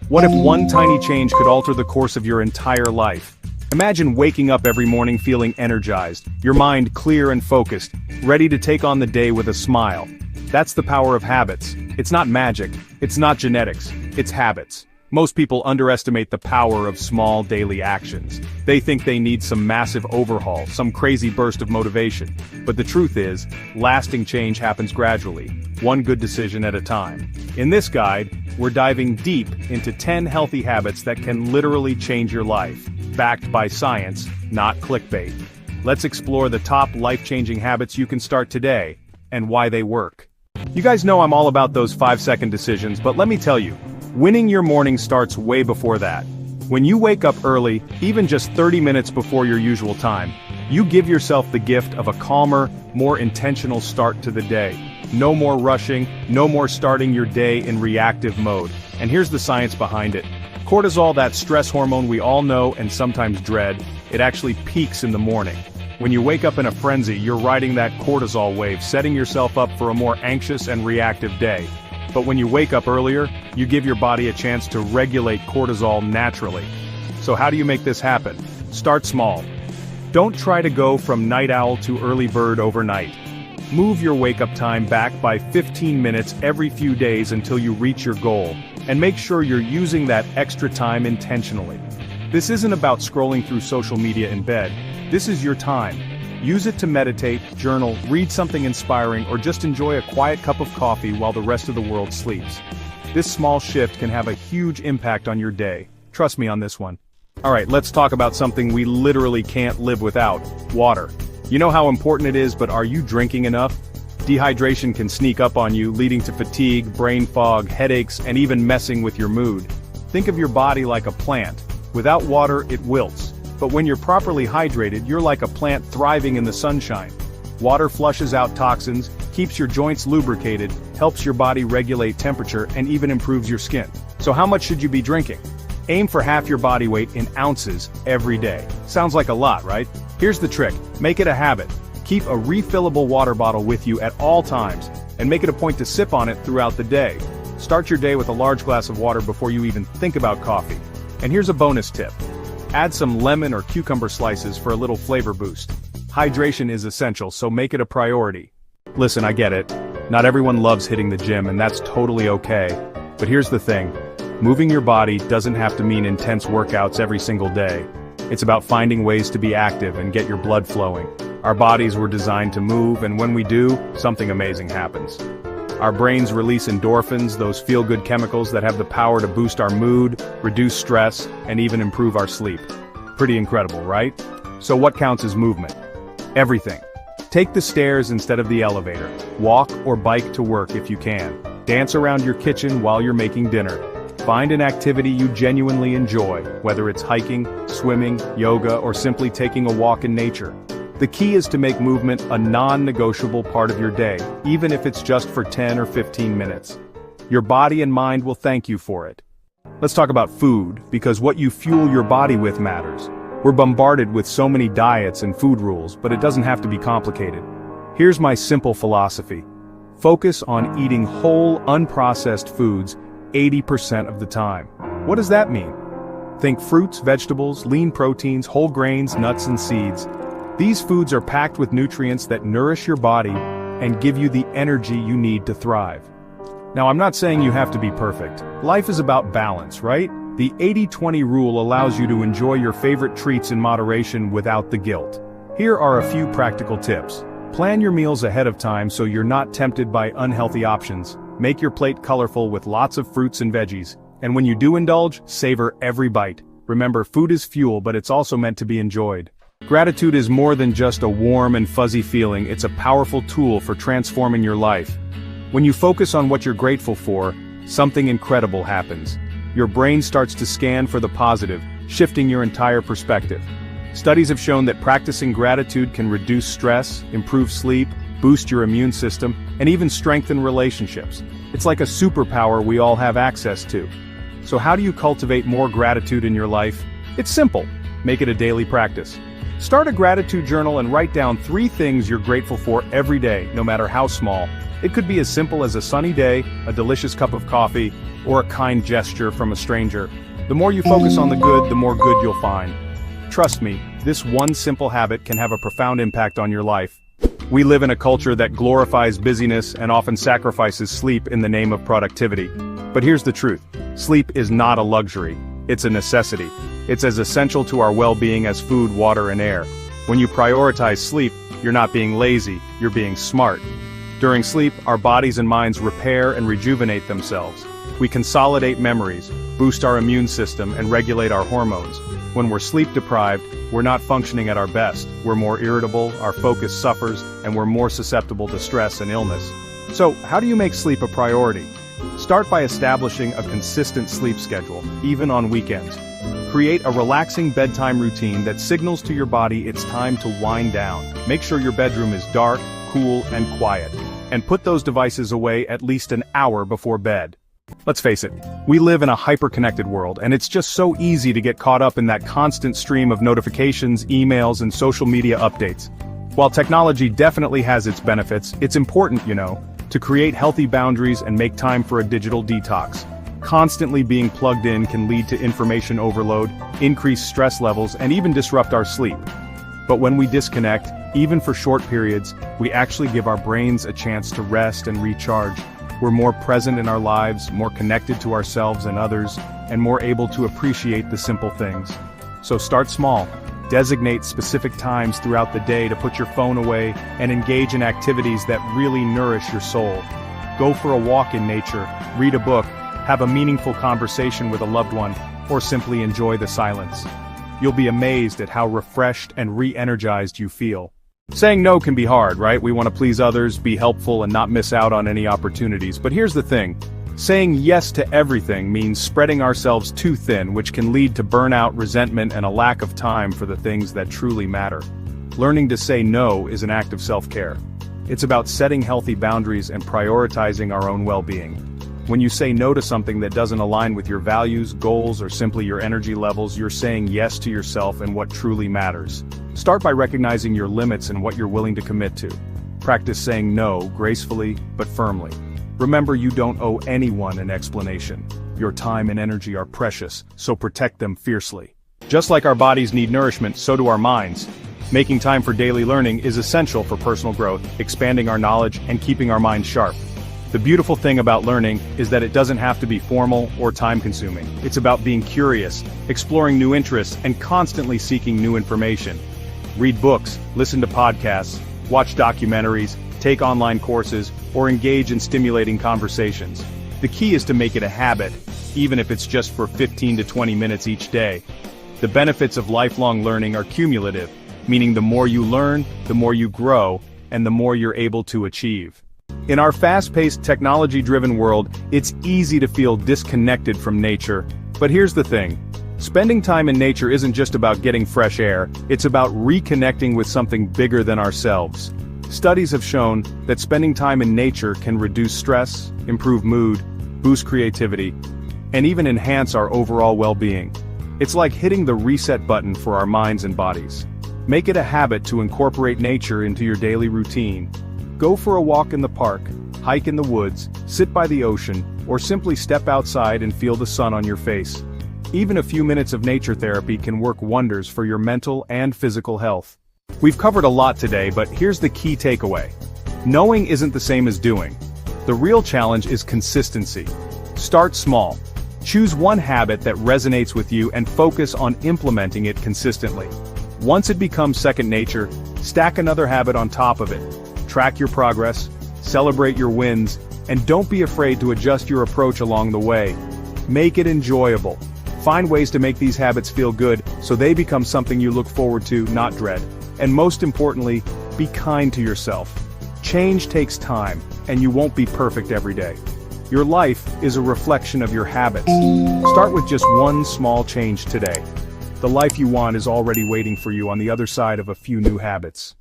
What if one tiny change could alter the course of your entire life? Imagine waking up every morning feeling energized, your mind clear and focused, ready to take on the day with a smile. That's the power of habits. It's not magic, it's not genetics, it's habits. Most people underestimate the power of small daily actions. They think they need some massive overhaul, some crazy burst of motivation. But the truth is, lasting change happens gradually, one good decision at a time. In this guide, we're diving deep into 10 healthy habits that can literally change your life, backed by science, not clickbait. Let's explore the top life-changing habits you can start today, and why they work. You guys know I'm all about those 5-second decisions, but let me tell you, winning your morning starts way before that. When you wake up early, even just 30 minutes before your usual time, you give yourself the gift of a calmer, more intentional start to the day. No more rushing, no more starting your day in reactive mode. And here's the science behind it. Cortisol, that stress hormone we all know and sometimes dread, it actually peaks in the morning. When you wake up in a frenzy, you're riding that cortisol wave, setting yourself up for a more anxious and reactive day. But when you wake up earlier, you give your body a chance to regulate cortisol naturally. So how do you make this happen? Start small. Don't try to go from night owl to early bird overnight. Move your wake-up time back by 15 minutes every few days until you reach your goal, and make sure you're using that extra time intentionally. This isn't about scrolling through social media in bed. This is your time. Use it to meditate, journal, read something inspiring, or just enjoy a quiet cup of coffee while the rest of the world sleeps. This small shift can have a huge impact on your day. Trust me on this one. Alright, let's talk about something we literally can't live without: water. You know how important it is, but are you drinking enough? Dehydration can sneak up on you, leading to fatigue, brain fog, headaches, and even messing with your mood. Think of your body like a plant. Without water, it wilts. But when you're properly hydrated, you're like a plant thriving in the sunshine. Water flushes out toxins, keeps your joints lubricated, helps your body regulate temperature, and even improves your skin. So how much should you be drinking? Aim for half your body weight in ounces every day. Sounds like a lot, right? Here's the trick. Make it a habit. Keep a refillable water bottle with you at all times, and make it a point to sip on it throughout the day. Start your day with a large glass of water before you even think about coffee. And here's a bonus tip. Add some lemon or cucumber slices for a little flavor boost. Hydration is essential, so make it a priority. Listen, I get it. Not everyone loves hitting the gym, and that's totally okay. But here's the thing. Moving your body doesn't have to mean intense workouts every single day. It's about finding ways to be active and get your blood flowing. Our bodies were designed to move, and when we do, something amazing happens. Our brains release endorphins, those feel-good chemicals that have the power to boost our mood, reduce stress, and even improve our sleep. Pretty incredible, right? So what counts as movement? Everything. Take the stairs instead of the elevator. Walk or bike to work if you can. Dance around your kitchen while you're making dinner. Find an activity you genuinely enjoy, whether it's hiking, swimming, yoga, or simply taking a walk in nature. The key is to make movement a non-negotiable part of your day, even if it's just for 10 or 15 minutes. Your body and mind will thank you for it. Let's talk about food, because what you fuel your body with matters. We're bombarded with so many diets and food rules, but it doesn't have to be complicated. Here's my simple philosophy. Focus on eating whole, unprocessed foods 80% of the time. What does that mean? Think fruits, vegetables, lean proteins, whole grains, nuts, and seeds. These foods are packed with nutrients that nourish your body and give you the energy you need to thrive. Now, I'm not saying you have to be perfect. Life is about balance, right? The 80-20 rule allows you to enjoy your favorite treats in moderation without the guilt. Here are a few practical tips. Plan your meals ahead of time so you're not tempted by unhealthy options. Make your plate colorful with lots of fruits and veggies. And when you do indulge, savor every bite. Remember, food is fuel, but it's also meant to be enjoyed. Gratitude is more than just a warm and fuzzy feeling, it's a powerful tool for transforming your life. When you focus on what you're grateful for, something incredible happens. Your brain starts to scan for the positive, shifting your entire perspective. Studies have shown that practicing gratitude can reduce stress, improve sleep, boost your immune system, and even strengthen relationships. It's like a superpower we all have access to. So how do you cultivate more gratitude in your life? It's simple. Make it a daily practice. Start a gratitude journal and write down 3 things you're grateful for every day, no matter how small. It could be as simple as a sunny day, a delicious cup of coffee, or a kind gesture from a stranger. The more you focus on the good, the more good you'll find. Trust me, this one simple habit can have a profound impact on your life. We live in a culture that glorifies busyness and often sacrifices sleep in the name of productivity. But here's the truth. Sleep is not a luxury. It's a necessity. It's as essential to our well-being as food, water, and air. When you prioritize sleep, you're not being lazy, you're being smart. During sleep, our bodies and minds repair and rejuvenate themselves. We consolidate memories, boost our immune system, and regulate our hormones. When we're sleep-deprived, we're not functioning at our best. We're more irritable, our focus suffers, and we're more susceptible to stress and illness. So, how do you make sleep a priority? Start by establishing a consistent sleep schedule, even on weekends. Create a relaxing bedtime routine that signals to your body it's time to wind down. Make sure your bedroom is dark, cool, and quiet. And put those devices away at least an hour before bed. Let's face it, we live in a hyper-connected world, and it's just so easy to get caught up in that constant stream of notifications, emails, and social media updates. While technology definitely has its benefits, it's important, to create healthy boundaries and make time for a digital detox. Constantly being plugged in can lead to information overload, increase stress levels, and even disrupt our sleep. But when we disconnect, even for short periods, we actually give our brains a chance to rest and recharge. We're more present in our lives, more connected to ourselves and others, and more able to appreciate the simple things. So start small. Designate specific times throughout the day to put your phone away and engage in activities that really nourish your soul. Go for a walk in nature, read a book, have a meaningful conversation with a loved one, or simply enjoy the silence. You'll be amazed at how refreshed and re-energized you feel. Saying no can be hard, right? We want to please others, be helpful, and not miss out on any opportunities. But here's the thing. Saying yes to everything means spreading ourselves too thin, which can lead to burnout, resentment, and a lack of time for the things that truly matter. Learning to say no is an act of self-care. It's about setting healthy boundaries and prioritizing our own well-being. When you say no to something that doesn't align with your values, goals, or simply your energy levels, you're saying yes to yourself and what truly matters. Start by recognizing your limits and what you're willing to commit to. Practice saying no gracefully but firmly. Remember, you don't owe anyone an explanation. Your time and energy are precious, so protect them fiercely. Just like our bodies need nourishment, so do our minds. Making time for daily learning is essential for personal growth, expanding our knowledge, and keeping our minds sharp. The beautiful thing about learning is that it doesn't have to be formal or time-consuming. It's about being curious, exploring new interests, and constantly seeking new information. Read books, listen to podcasts, watch documentaries, take online courses, or engage in stimulating conversations. The key is to make it a habit, even if it's just for 15 to 20 minutes each day. The benefits of lifelong learning are cumulative, meaning the more you learn, the more you grow, and the more you're able to achieve. In our fast-paced, technology-driven world, it's easy to feel disconnected from nature. But here's the thing. Spending time in nature isn't just about getting fresh air, it's about reconnecting with something bigger than ourselves. Studies have shown that spending time in nature can reduce stress, improve mood, boost creativity, and even enhance our overall well-being. It's like hitting the reset button for our minds and bodies. Make it a habit to incorporate nature into your daily routine. Go for a walk in the park, hike in the woods, sit by the ocean, or simply step outside and feel the sun on your face. Even a few minutes of nature therapy can work wonders for your mental and physical health. We've covered a lot today, but here's the key takeaway. Knowing isn't the same as doing. The real challenge is consistency. Start small. Choose one habit that resonates with you and focus on implementing it consistently. Once it becomes second nature, stack another habit on top of it. Track your progress, celebrate your wins, and don't be afraid to adjust your approach along the way. Make it enjoyable. Find ways to make these habits feel good so they become something you look forward to, not dread. And most importantly, be kind to yourself. Change takes time, and you won't be perfect every day. Your life is a reflection of your habits. Start with just one small change today. The life you want is already waiting for you on the other side of a few new habits.